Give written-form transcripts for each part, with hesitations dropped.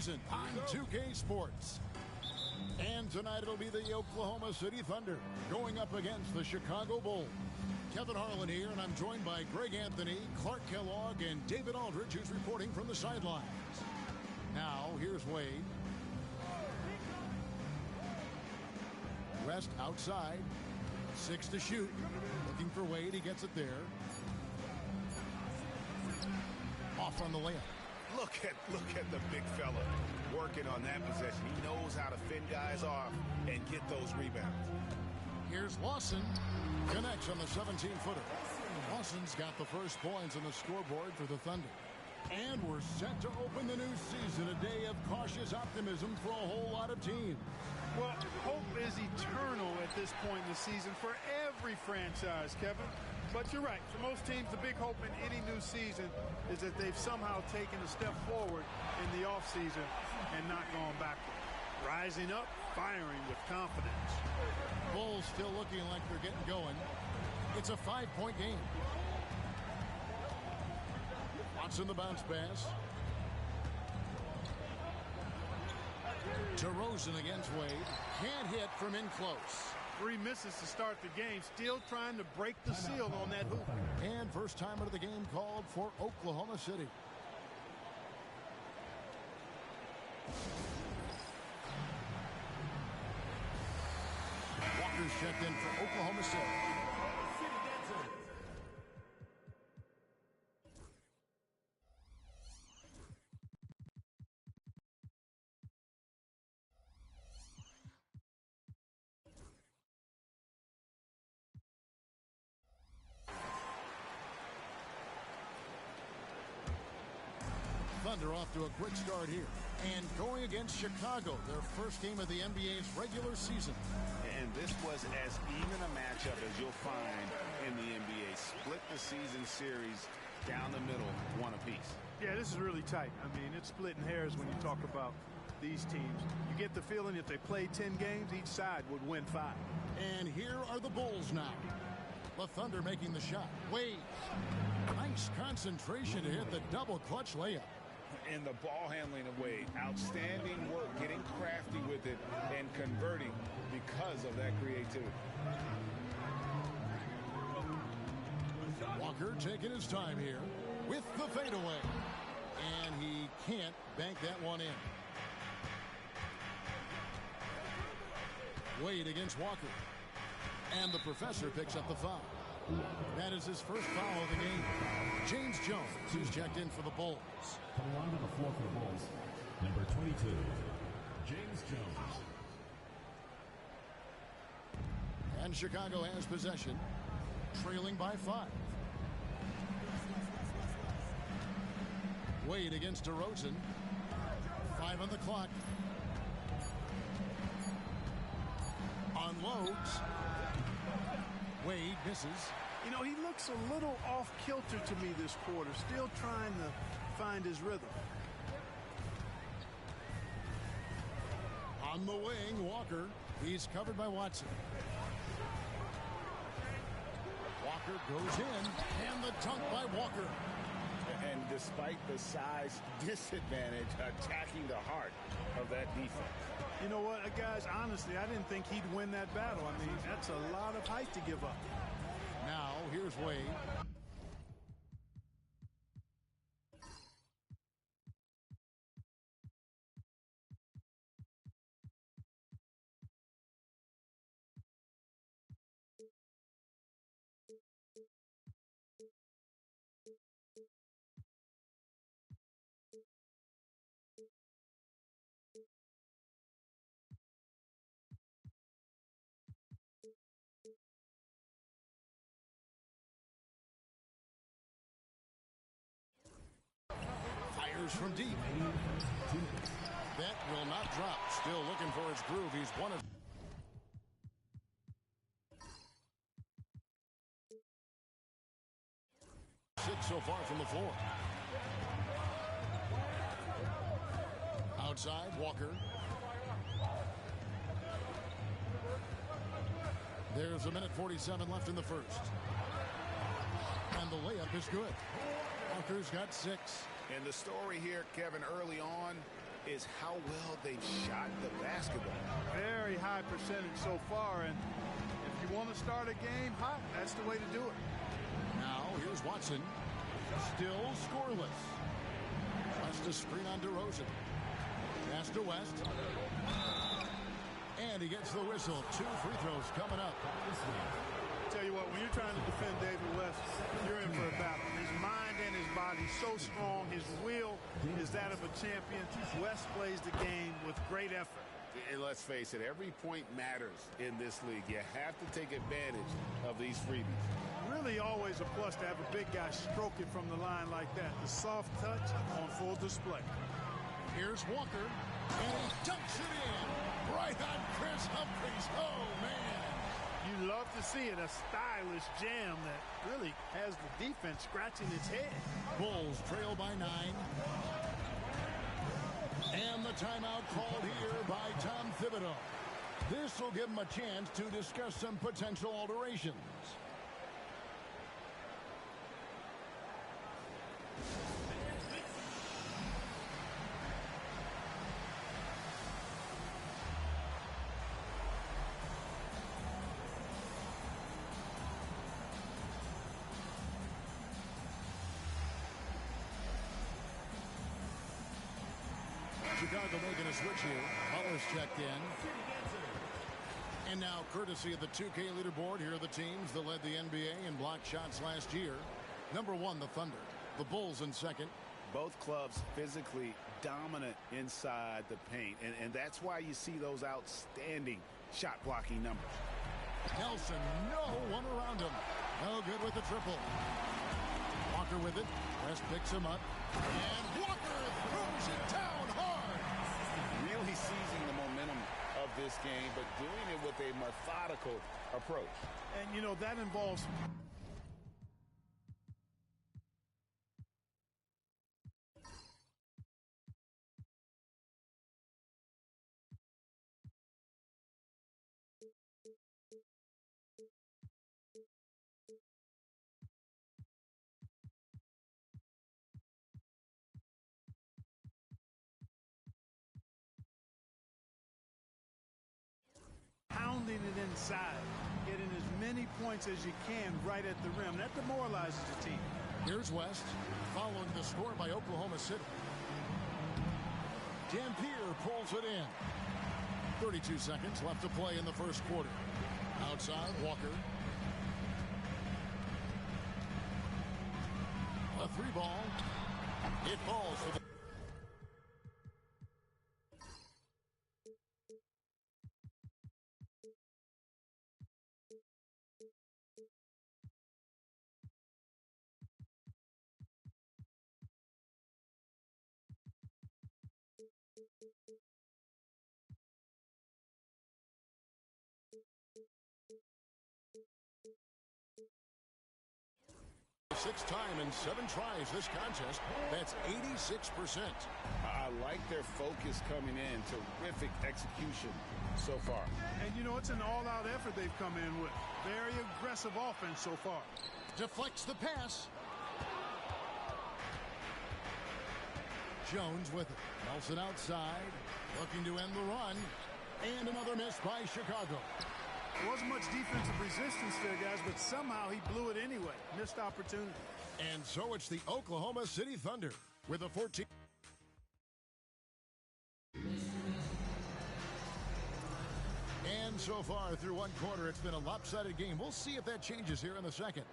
season on 2K Sports. And tonight it'll be the Oklahoma City Thunder going up against the Chicago Bulls. Kevin Harlan here, and I'm joined by Greg Anthony, Clark Kellogg, and David Aldridge, who's reporting from the sidelines. Now, here's Wade. West outside. 6 to shoot. Looking for Wade. He gets it there. Off on the layup. Look at the big fella working on that possession. He knows how to fend guys off and get those rebounds. Here's Lawson. Connects on the 17-footer. Lawson's got the first points on the scoreboard for the Thunder. And we're set to open the new season, a day of cautious optimism for a whole lot of teams. Well, hope is eternal at this point in the season for every franchise, Kevin. But you're right. For most teams, the big hope in any new season is that they've somehow taken a step forward in the offseason and not gone backward. Rising up, firing with confidence. Bulls still looking like they're getting going. It's a 5-point game. Watson the bounce pass. DeRozan against Wade. Can't hit from in close. 3 misses to start the game. Still trying to break the seal on that hoop. And first time of the game called for Oklahoma City. Walker's checked in for Oklahoma City. Thunder off to a quick start here. And going against Chicago, their first game of the NBA's regular season. And this was as even a matchup as you'll find in the NBA. Split the season series down the middle, one apiece. Yeah, this is really tight. I mean, it's splitting hairs when you talk about these teams. You get the feeling if they played 10 games, each side would win 5. And here are the Bulls now. The Thunder making the shot. Wade. Nice concentration to hit the double clutch layup. And the ball handling of Wade. Outstanding work, getting crafty with it and converting because of that creativity. Walker taking his time here with the fadeaway. And he can't bank that one in. Wade against Walker. And the professor picks up the foul. That is his first foul of the game. James Jones, who's checked in for the Bulls. Coming onto the floor for the Bulls, number 22, James Jones. And Chicago has possession, trailing by 5. Wade against DeRozan. 5 on the clock. Unloads. Wade misses. You know, he looks a little off-kilter to me this quarter, still trying to find his rhythm. On the wing, Walker. He's covered by Watson. Walker goes in, and the dunk by Walker. And despite the size disadvantage, attacking the heart of that defense. You know what, guys, honestly, I didn't think he'd win that battle. I mean, that's a lot of height to give up. Now, here's Wade. From deep. That will not drop. Still looking for his groove. He's one of 6 so far from the floor. Outside, Walker. There's 1:47 left in the first. And the layup is good. Walker's got 6. And the story here, Kevin, early on, is how well they've shot the basketball. Very high percentage so far, and if you want to start a game hot, that's the way to do it. Now here's Watson. Still scoreless. Tries to screen on DeRozan. Pass to West. And he gets the whistle. 2 free throws coming up. Tell you what, when you're trying to defend David West, you're in for a battle. His mind and his body so strong. His will is that of a champion. West plays the game with great effort. And let's face it, every point matters in this league. You have to take advantage of these freebies. Really always a plus to have a big guy stroke it from the line like that. The soft touch on full display. Here's Walker, and he dunks it in. Right on Chris Humphries. Oh, man. You love to see it, a stylish jam that really has the defense scratching its head. Bulls trail by 9. And the timeout called here by Tom Thibodeau. This will give him a chance to discuss some potential alterations. Chicago making a switch here. Butler's checked in. And now, courtesy of the 2K leaderboard, here are the teams that led the NBA in block shots last year. Number 1, the Thunder. The Bulls in second. Both clubs physically dominant inside the paint, and that's why you see those outstanding shot blocking numbers. Nelson, no one around him. No good with the triple. Walker with it. West picks him up. And Walker throws it down hard. Really seizing the momentum of this game, but doing it with a methodical approach. And, you know, that involves... pounding it inside, getting as many points as you can right at the rim. That demoralizes the team. Here's West, following the score by Oklahoma City. Dampier pulls it in. 32 seconds left to play in the first quarter. Outside, Walker. A 3-ball. It falls for the... Sixth time in 7 tries this contest. That's 86%. I like their focus coming in. Terrific execution so far. And, you know, it's an all-out effort they've come in with. Very aggressive offense so far. Deflects the pass. Jones with it. Nelson outside. Looking to end the run. And another miss by Chicago. There wasn't much defensive resistance there, guys, but somehow he blew it anyway. Missed opportunity. And so it's the Oklahoma City Thunder with a 14. And so far through one quarter, it's been a lopsided game. We'll see if that changes here in the second.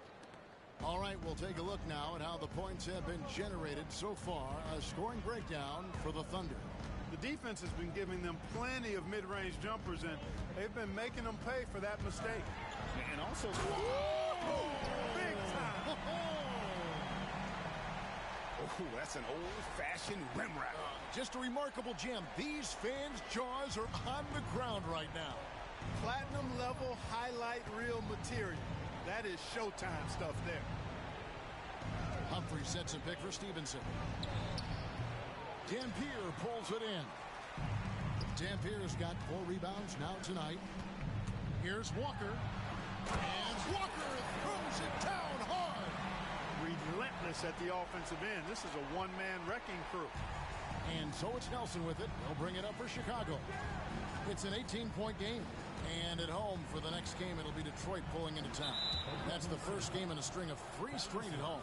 All right, we'll take a look now at how the points have been generated so far. A scoring breakdown for the Thunder. The defense has been giving them plenty of mid-range jumpers, and they've been making them pay for that mistake. And also... Big time! Oh, that's an old-fashioned rim rack. Just a remarkable gem. These fans' jaws are on the ground right now. Platinum-level highlight reel material. That is Showtime stuff there. Humphrey sets a pick for Stevenson. Dampier pulls it in. Dampier's got 4 rebounds now tonight. Here's Walker. And Walker throws it down hard. Relentless at the offensive end. This is a one-man wrecking crew. And so it's Nelson with it. They'll bring it up for Chicago. It's an 18-point game. And at home for the next game, it'll be Detroit pulling into town. That's the first game in a string of 3 straight at home.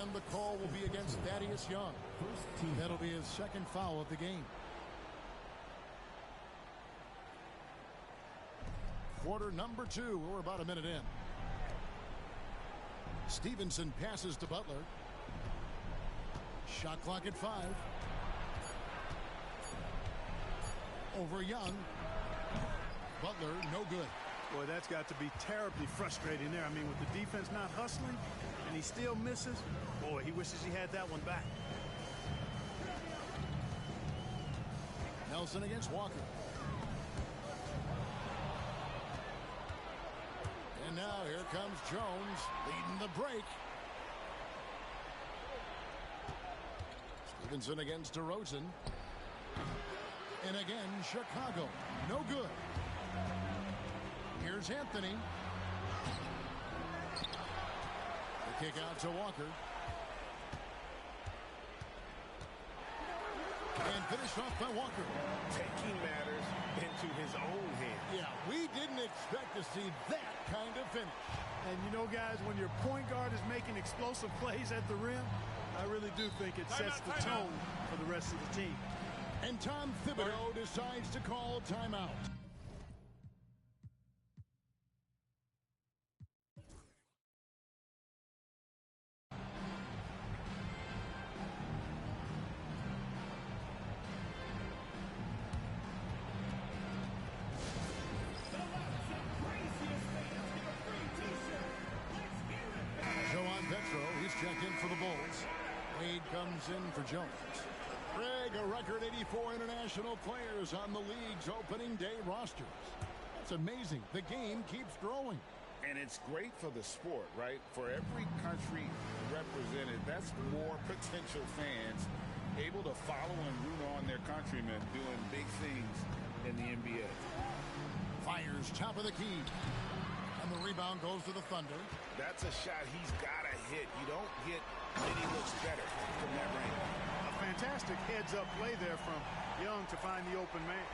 And the call will be against Thaddeus Young. That'll be his second foul of the game. Quarter number 2. We're about a minute in. Stevenson passes to Butler. Shot clock at 5. Over Young. Butler, no good. Boy, that's got to be terribly frustrating there. I mean, with the defense not hustling and he still misses, boy, he wishes he had that one back. Nelson against Walker. And now here comes Jones leading the break. Stevenson against DeRozan. And again, Chicago, no good. Here's Anthony. The kick out to Walker. And finished off by Walker. Taking matters into his own hands. Yeah, we didn't expect to see that kind of finish. And you know, guys, when your point guard is making explosive plays at the rim, I really do think it sets the tone for the rest of the team. And Tom Thibodeau decides to call timeout. Checked in for the Bulls. Wade comes in for Jones. Greg, a record 84 international players on the league's opening day rosters. That's amazing. The game keeps growing. And it's great for the sport, right? For every country represented, that's more potential fans able to follow and root on their countrymen doing big things in the NBA. Fires top of the key. And the rebound goes to the Thunder. That's a shot he's got to hit. You don't get many looks better from that range. A fantastic heads-up play there from Young to find the open man.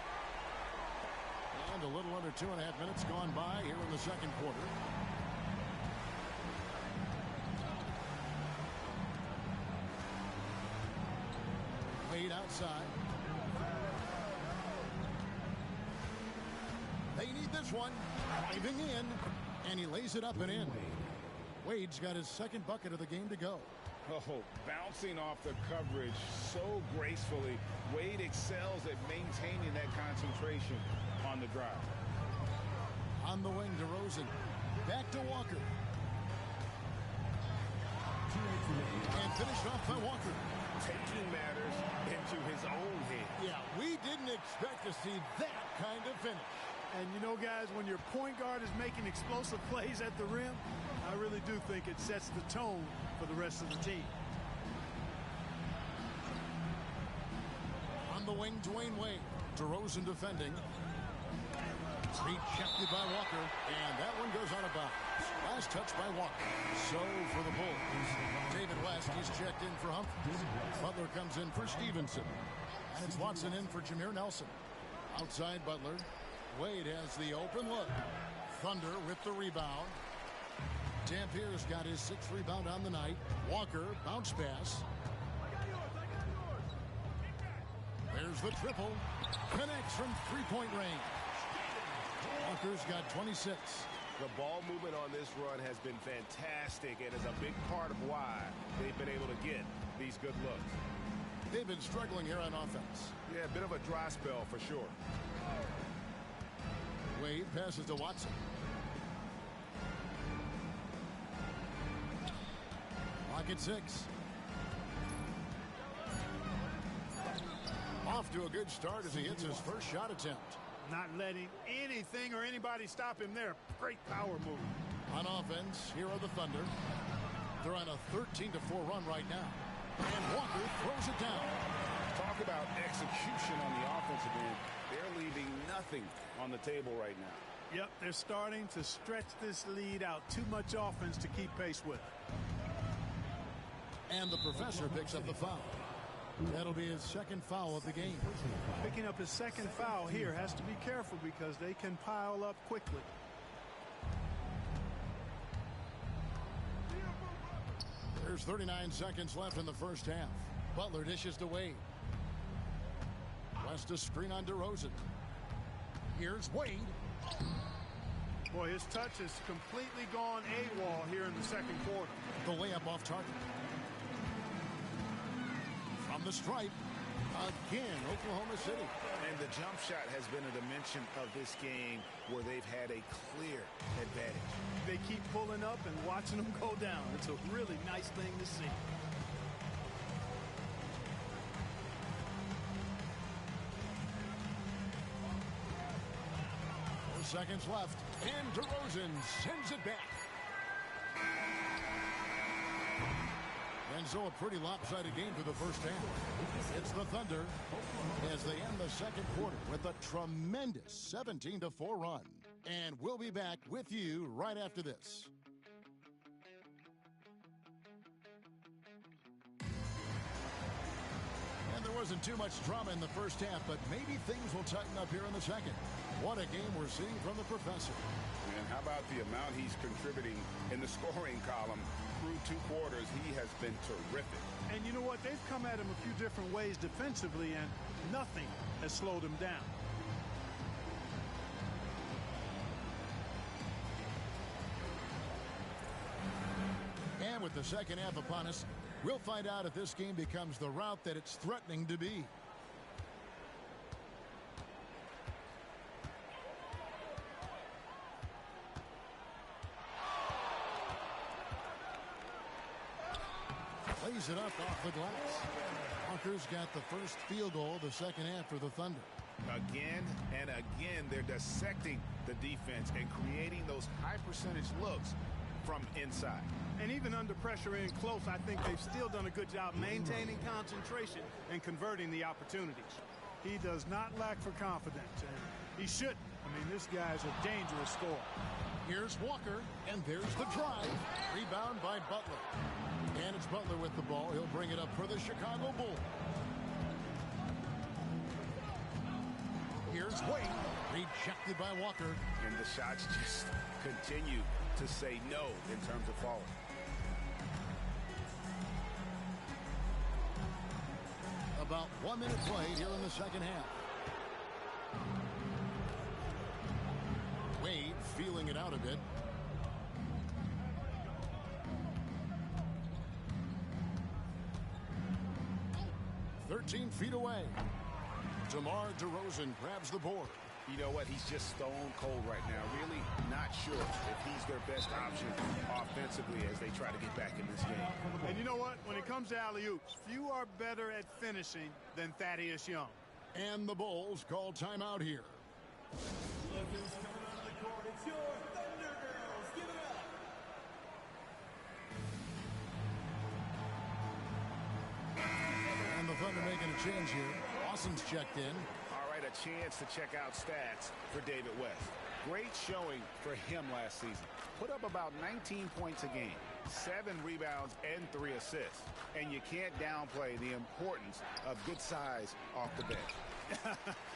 And a little under 2.5 minutes gone by here in the second quarter. Wade outside. They need this one. Driving in. And he lays it up and in. Wade's got his second bucket of the game to go. Oh, bouncing off the coverage so gracefully. Wade excels at maintaining that concentration on the drive. On the wing, DeRozan. Back to Walker. And finished off by Walker. Taking matters into his own hands. Yeah, we didn't expect to see that kind of finish. And you know, guys, when your point guard is making explosive plays at the rim, I really do think it sets the tone for the rest of the team. On the wing, Dwayne Wade. DeRozan defending. Rejected by Walker, and that one goes out of bounds. Last touch by Walker. So for the Bulls, David West, he's checked in for Humphries. Butler comes in for Stevenson. And it's Watson in for Jameer Nelson. Outside Butler. Wade has the open look. Thunder with the rebound. Dampier's got his 6th rebound on the night. Walker, bounce pass. There's the triple. Connects from three-point range. Walker's got 26. The ball movement on this run has been fantastic and is a big part of why they've been able to get these good looks. They've been struggling here on offense. Yeah, a bit of a dry spell for sure. Wade passes to Watson. Clock at 6. Off to a good start as he hits his first shot attempt. Not letting anything or anybody stop him there. Great power move. On offense, here are the Thunder. They're on a 13-4 run right now. And Walker throws it down. Talk about execution on the offensive end. They're leaving nothing on the table right now. Yep, they're starting to stretch this lead out. Too much offense to keep pace with. And the professor picks up the foul. That'll be his second foul of the game. Picking up his second foul here. Has to be careful because they can pile up quickly. There's 39 seconds left in the first half. Butler dishes to Wade. West a screen on DeRozan. Here's Wade. Boy, his touch has completely gone AWOL here in the second quarter. The layup off target. From the stripe, again, Oklahoma City. And the jump shot has been a dimension of this game where they've had a clear advantage. They keep pulling up and watching them go down. It's a really nice thing to see. Seconds left, and DeRozan sends it back. And so a pretty lopsided game for the first half. It's the Thunder as they end the second quarter with a tremendous 17-4 run. And we'll be back with you right after this. And there wasn't too much drama in the first half, but maybe things will tighten up here in the second. What a game we're seeing from the professor. And how about the amount he's contributing in the scoring column through 2 quarters? He has been terrific. And you know what? They've come at him a few different ways defensively, and nothing has slowed him down. And with the second half upon us, we'll find out if this game becomes the route that it's threatening to be. Lays it up off the glass. Walker's got the first field goal of the second half for the Thunder. Again and again, they're dissecting the defense and creating those high percentage looks from inside. And even under pressure in close, I think they've still done a good job maintaining concentration and converting the opportunities. He does not lack for confidence, and he shouldn't. I mean, this guy's a dangerous scorer. Here's Walker, and there's the drive. Rebound by Butler. And it's Butler with the ball. He'll bring it up for the Chicago Bulls. Here's Wade. Rejected by Walker. And the shots just continue to say no in terms of falling. About 1 minute played here in the second half. Wade feeling it out a bit. "13 feet away. DeMar DeRozan grabs the board. You know what? He's just stone cold right now. Really not sure if he's their best option offensively as they try to get back in this game. And you know what? When it comes to alley-oops, few are better at finishing than Thaddeus Young. And the Bulls call timeout here. Look who's coming on the court. It's your Thunder Girls. Give it up. And the Thunder making a change here. Lawson's checked in. All right, a chance to check out stats for David West. Great showing for him last season. Put up about 19 points a game, 7 rebounds, and 3 assists. And you can't downplay the importance of good size off the bench.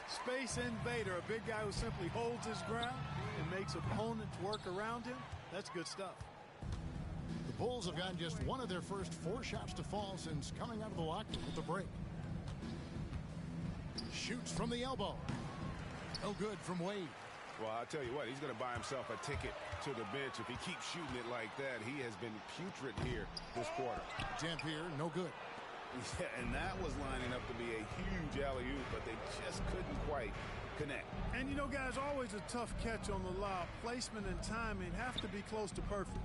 Space invader, a big guy who simply holds his ground and makes opponents work around him. That's good stuff. The Bulls have gotten just one of their first 4 shots to fall since coming out of the locker room with the break. Shoots from the elbow. No good from Wade. Well, I'll tell you what, he's going to buy himself a ticket to the bench. If he keeps shooting it like that, he has been putrid here this quarter. Dampier, no good. Yeah, and that was lining up to be a huge alley-oop, but they just couldn't quite connect. And you know, guys, always a tough catch on the lob. Placement and timing have to be close to perfect.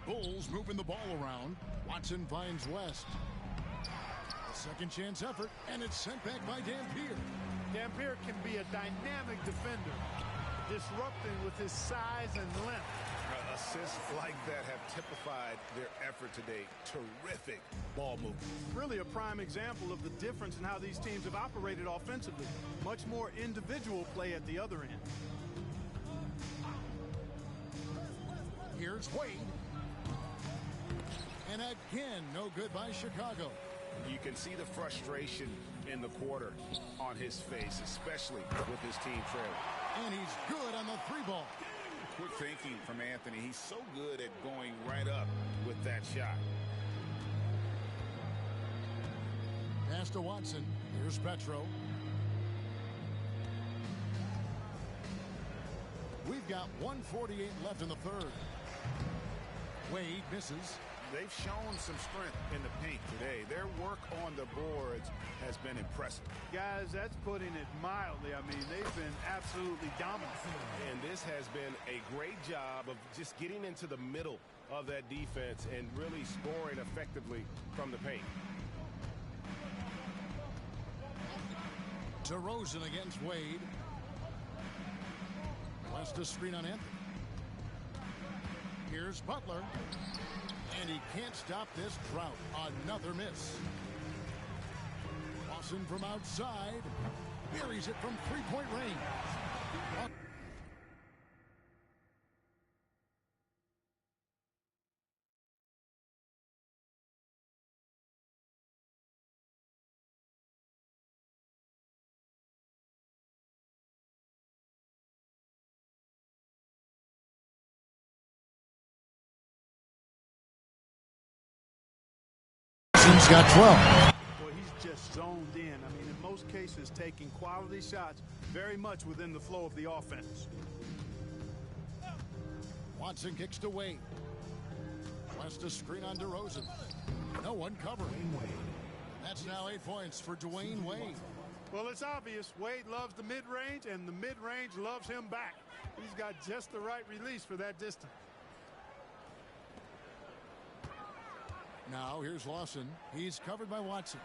Bulls moving the ball around. Watson finds West. A second chance effort, and it's sent back by Dampier. Dampier can be a dynamic defender, disrupting with his size and length. Assists like that have typified their effort today. Terrific ball movement. Really a prime example of the difference in how these teams have operated offensively. Much more individual play at the other end. Here's Wade. And And again, no good by Chicago. You can see the frustration in the quarter on his face, especially with his team trailing. And he's good on the 3-ball. Quick thinking from Anthony. He's so good at going right up with that shot. Pass to Watson. Here's Petro. We've got 1:48 left in the third. Wade misses. They've shown some strength in the paint today. Their work on the boards has been impressive. Guys, that's putting it mildly. I mean, they've been absolutely dominant. And this has been a great job of just getting into the middle of that defense and really scoring effectively from the paint. DeRozan against Wade. West to screen on Anthony. Here's Butler. And he can't stop this drought. Another miss. Lawson from outside. Buries it from three-point range. He's got 12. Boy, he's just zoned in. I mean, in most cases, taking quality shots very much within the flow of the offense. Watson kicks to Wade. West to screen on DeRozan. No one covering. That's now 8 points for Dwayne Wade. Well, it's obvious. Wade loves the mid-range, and the mid-range loves him back. He's got just the right release for that distance. Now here's Lawson. He's covered by Watson.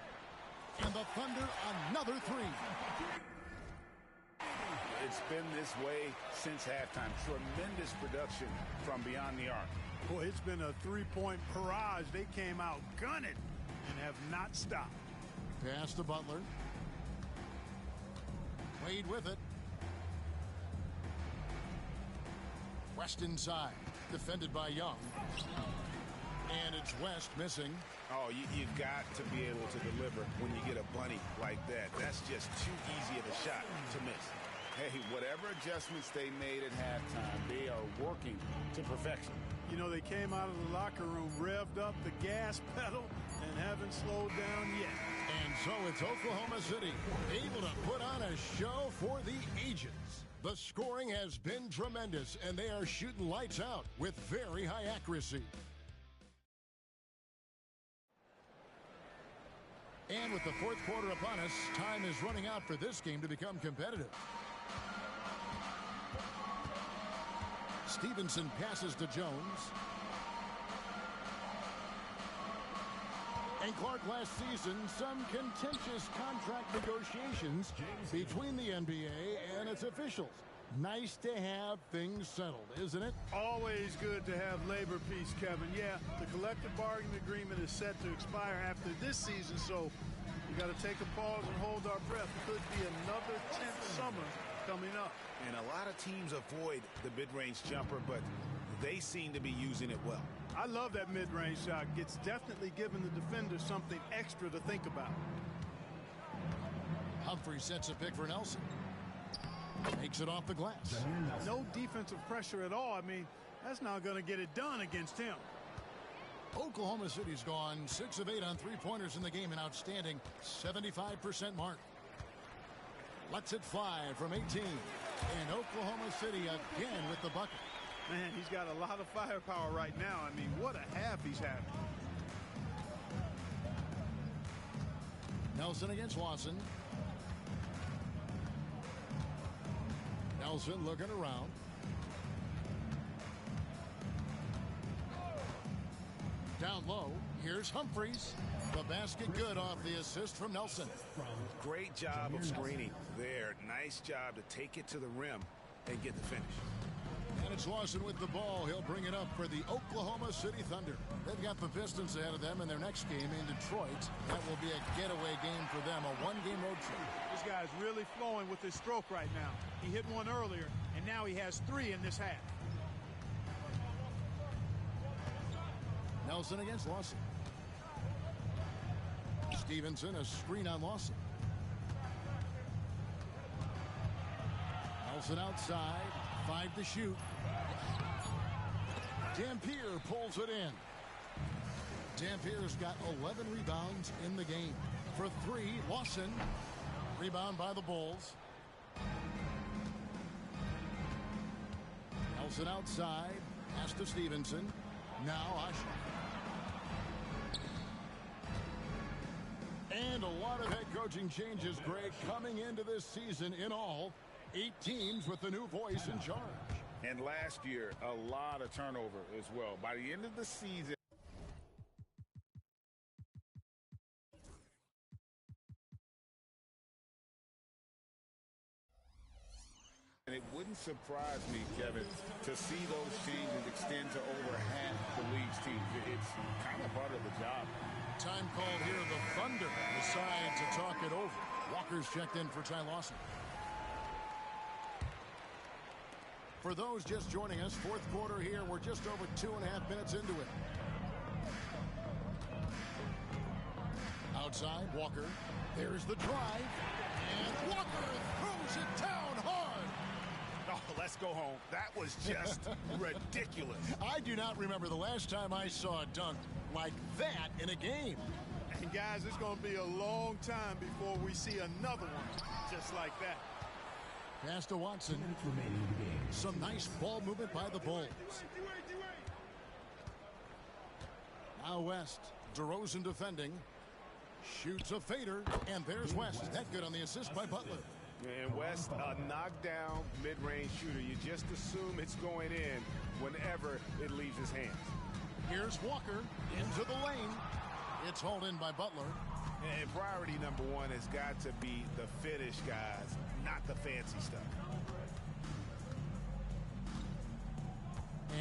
And the Thunder, another three. It's been this way since halftime. Tremendous production from beyond the arc. Boy, it's been a three-point barrage. They came out gunning and have not stopped. Pass to Butler. Wade with it. West inside. Defended by Young. And it's West missing. Oh, you've got to be able to deliver when you get a bunny like that. That's just too easy of a shot to miss. Hey, whatever adjustments they made at halftime, they are working to perfection. You know, they came out of the locker room, revved up the gas pedal, and haven't slowed down yet. And so it's Oklahoma City able to put on a show for the ages. The scoring has been tremendous, and they are shooting lights out with very high accuracy. And with the fourth quarter upon us, time is running out for this game to become competitive. Stevenson passes to Jones. And Clark, last season, some contentious contract negotiations between the NBA and its officials. Nice to have things settled, isn't it? Always good to have labor peace, Kevin. Yeah, the collective bargaining agreement is set to expire after this season, so we got to take a pause and hold our breath. Could be another 10th summer coming up. And a lot of teams avoid the mid-range jumper, but they seem to be using it well. I love that mid-range shot. It's definitely giving the defender something extra to think about. Humphrey sets a pick for Nelson. Makes it off the glass. No defensive pressure at all. I mean, that's not going to get it done against him. Oklahoma City's gone 6 of 8 on three-pointers in the game, an outstanding 75% mark. Lets it fly from 18. And Oklahoma City again with the bucket. Man, he's got a lot of firepower right now. I mean, what a half he's having. Nelson against Watson. Nelson looking around. Down low. Here's Humphreys. The basket good off the assist from Nelson. Great job of screening there. Nice job to take it to the rim and get the finish. And it's Lawson with the ball. He'll bring it up for the Oklahoma City Thunder. They've got the Pistons ahead of them in their next game in Detroit. That will be a getaway game for them, a one-game road trip. This guy's really flowing with his stroke right now. He hit one earlier, and now he has 3 in this half. Nelson against Lawson. Stevenson, a screen on Lawson. Nelson outside, 5 to shoot. Dampier pulls it in. Dampier's got 11 rebounds in the game. For 3, Lawson. Rebound by the Bulls. Nelson outside. Pass to Stevenson. Now Usher. And a lot of head coaching changes, Greg, coming into this season. In all, 8 teams with the new voice in charge. And last year, a lot of turnover as well. By the end of the season, and it wouldn't surprise me, Kevin, to see those changes extend to over half the league's teams. It's kind of part of the job. Time called here. The Thunder decide to talk it over. Walker's checked in for Ty Lawson. For those just joining us, fourth quarter here. We're just over 2.5 minutes into it. Outside, Walker. There's the drive. And Walker throws it down hard. Oh, let's go home. That was just ridiculous. I do not remember the last time I saw a dunk like that in a game. And guys, it's going to be a long time before we see another one just like that. Pass to Watson. Some nice ball movement by the Bulls. Now West. DeRozan defending. Shoots a fader. And there's West. That good on the assist by Butler. And West, a knockdown mid-range shooter. You just assume it's going in whenever it leaves his hands. Here's Walker into the lane. It's hauled in by Butler. And priority number 1 has got to be the finish, guys, not the fancy stuff.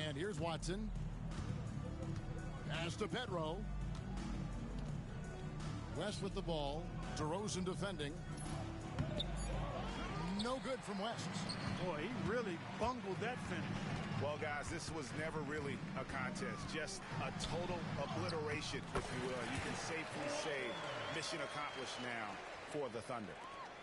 And here's Watson. Pass to Petro. West with the ball. DeRozan defending. No good from West. Boy, he really bungled that finish. Well, guys, this was never really a contest. Just a total obliteration, if you will. You can safely say mission accomplished now for the Thunder.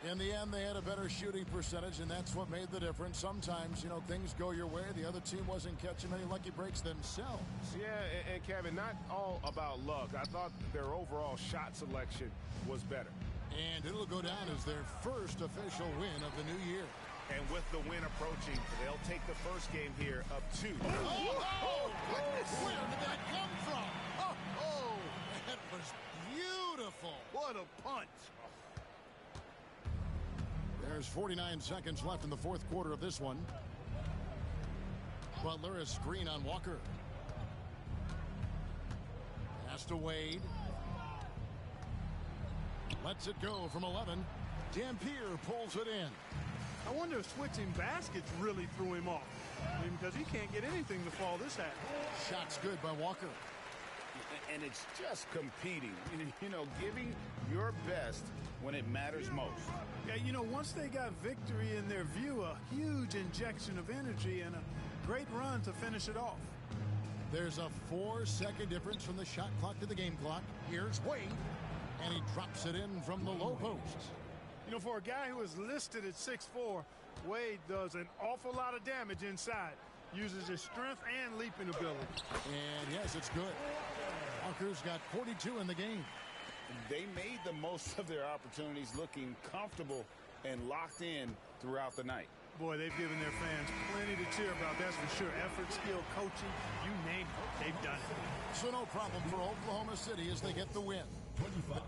In the end, they had a better shooting percentage, and that's what made the difference. Sometimes, you know, things go your way. The other team wasn't catching many lucky breaks themselves. Yeah, and Kevin, not all about luck. I thought their overall shot selection was better. And it'll go down as their first official win of the new year. And with the win approaching, they'll take the first game here up 2. Oh, where did that come from? Oh, that was beautiful. What a punch. There's 49 seconds left in the fourth quarter of this one. Butler, a screen on Walker. Pass to Wade. Lets it go from 11. Dampier pulls it in. I wonder if switching baskets really threw him off. I mean, because he can't get anything to fall this at. Shot's good by Walker. And it's just competing, you know, giving your best when it matters most. Yeah, you know, once they got victory in their view, a huge injection of energy and a great run to finish it off. There's a 4-second difference from the shot clock to the game clock. Here's Wade, and he drops it in from the low post. You know, for a guy who is listed at 6'4", Wade does an awful lot of damage inside. Uses his strength and leaping ability. And yes, it's good. Walker's got 42 in the game. They made the most of their opportunities, looking comfortable and locked in throughout the night. Boy, they've given their fans plenty to cheer about, that's for sure. Effort, skill, coaching, you name it, they've done it. So no problem for Oklahoma City as they get the win. 25.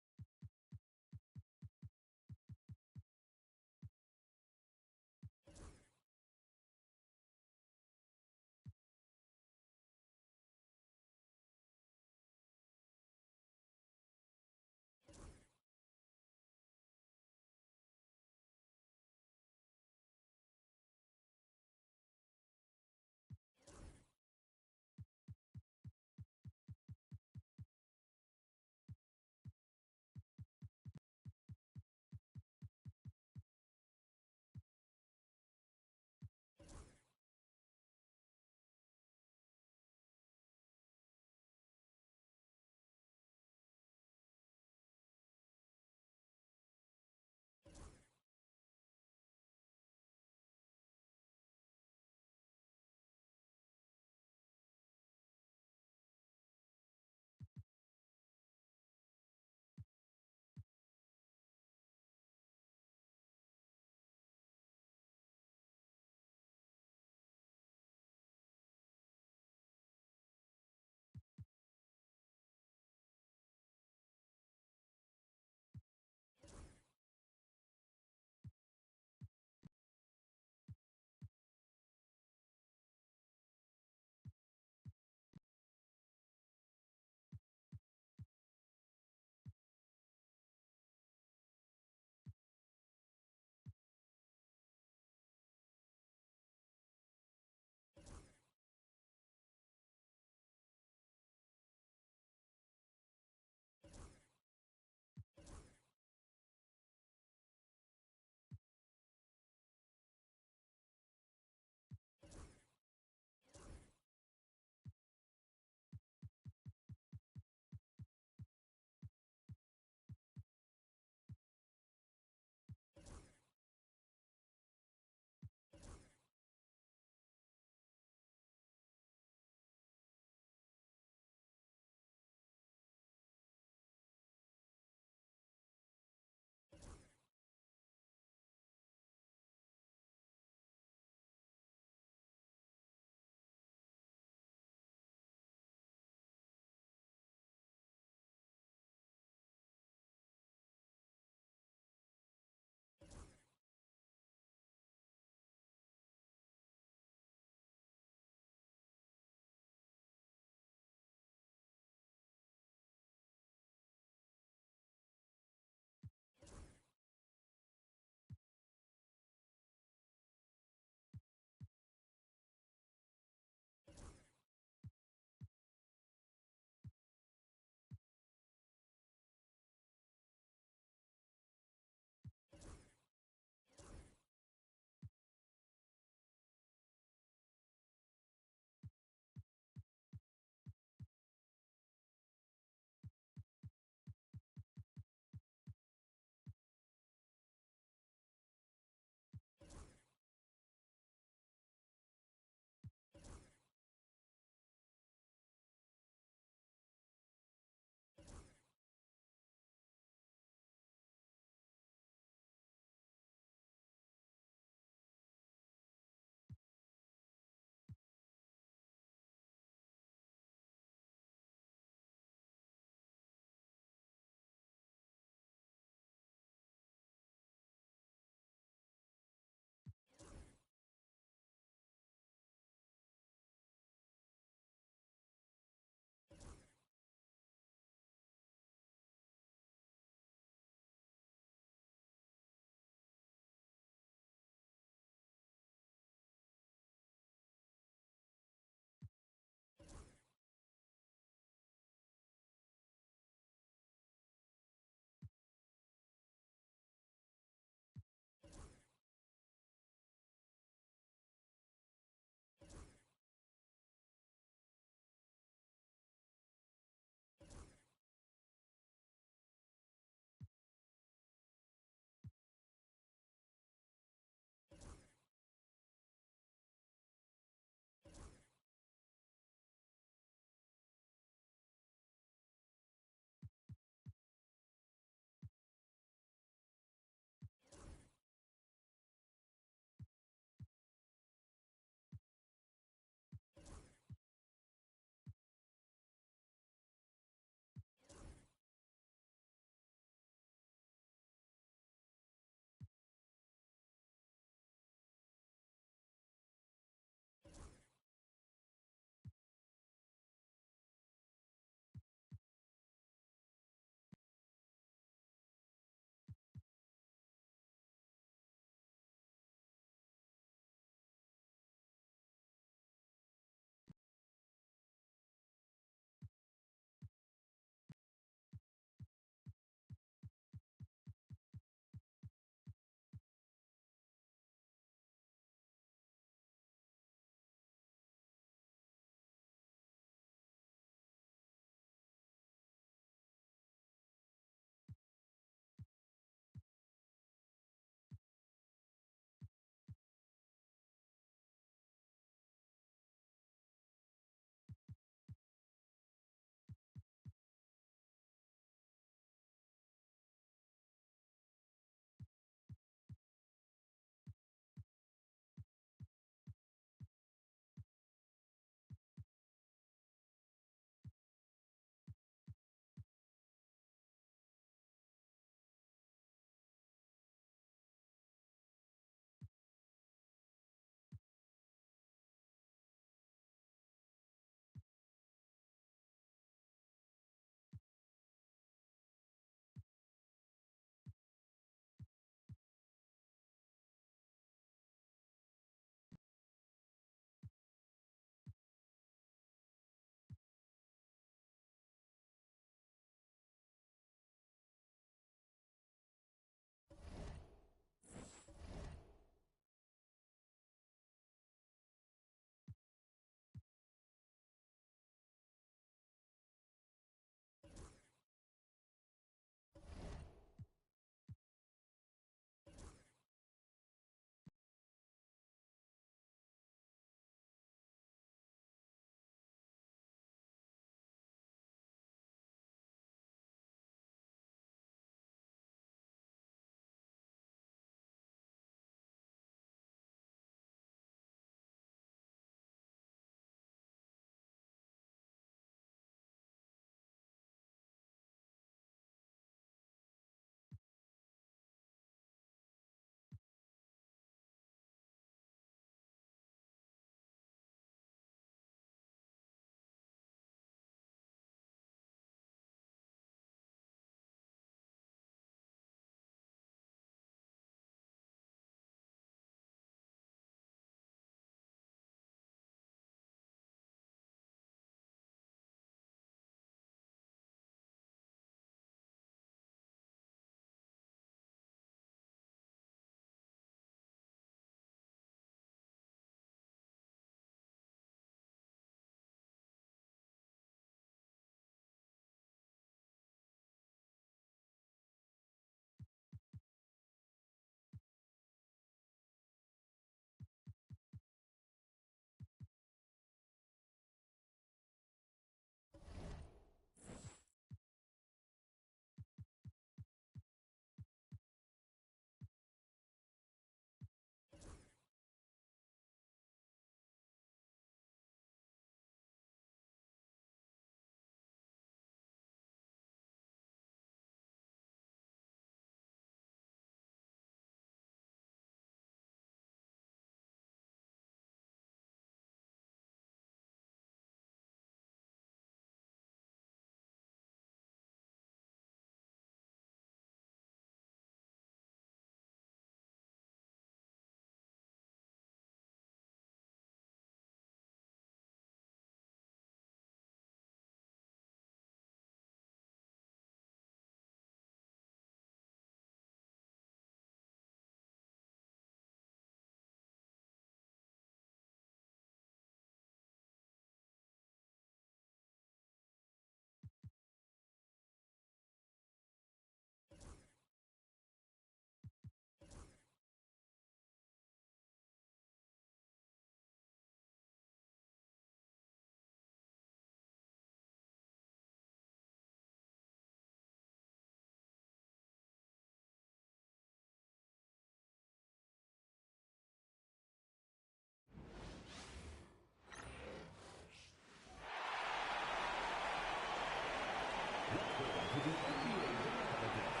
Welcome to the NBA Dunk Contest.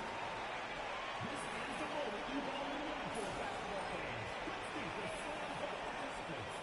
This is the moment you've all been waiting for, basketball fans. Let's meet the slam dunk participants.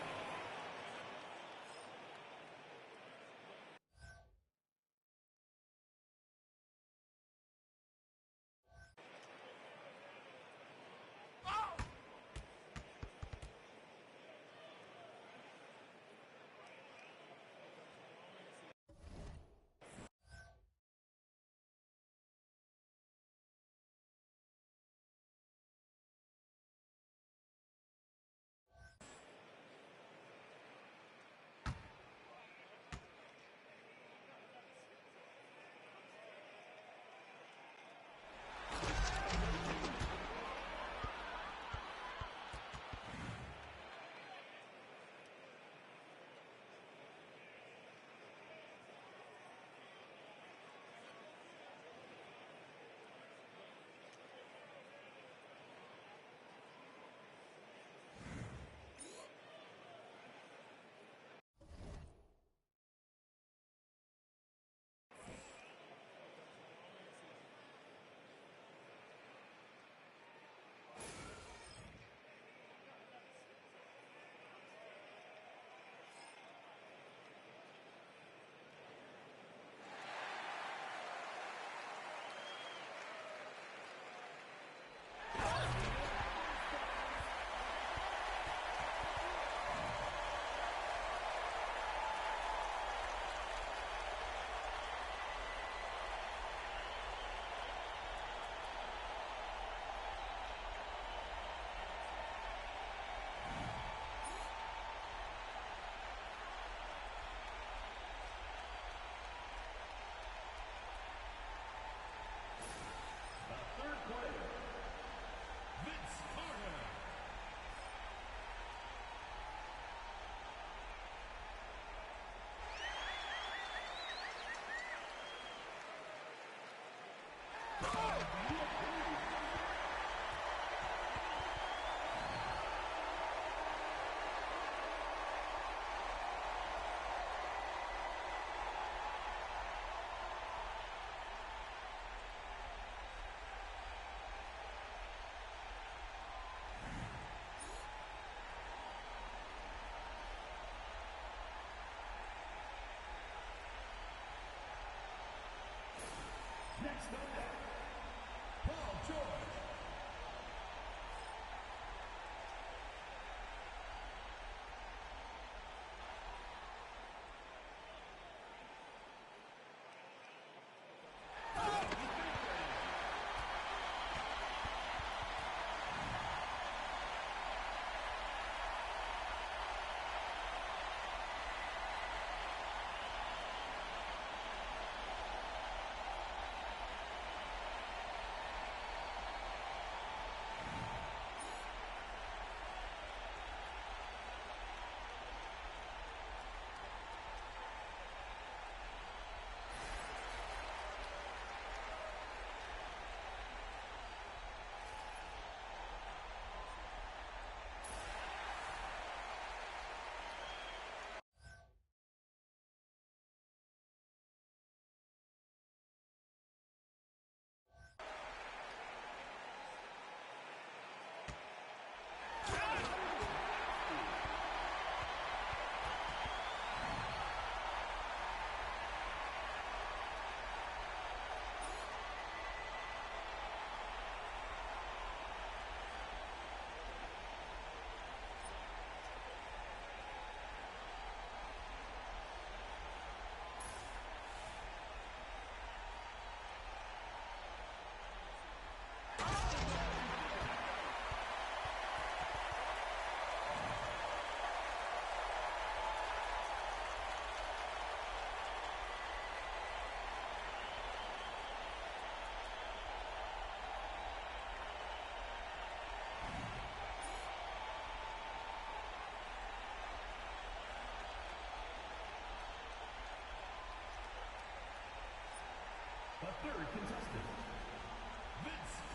Next up, Paul George. The third contestant, Vince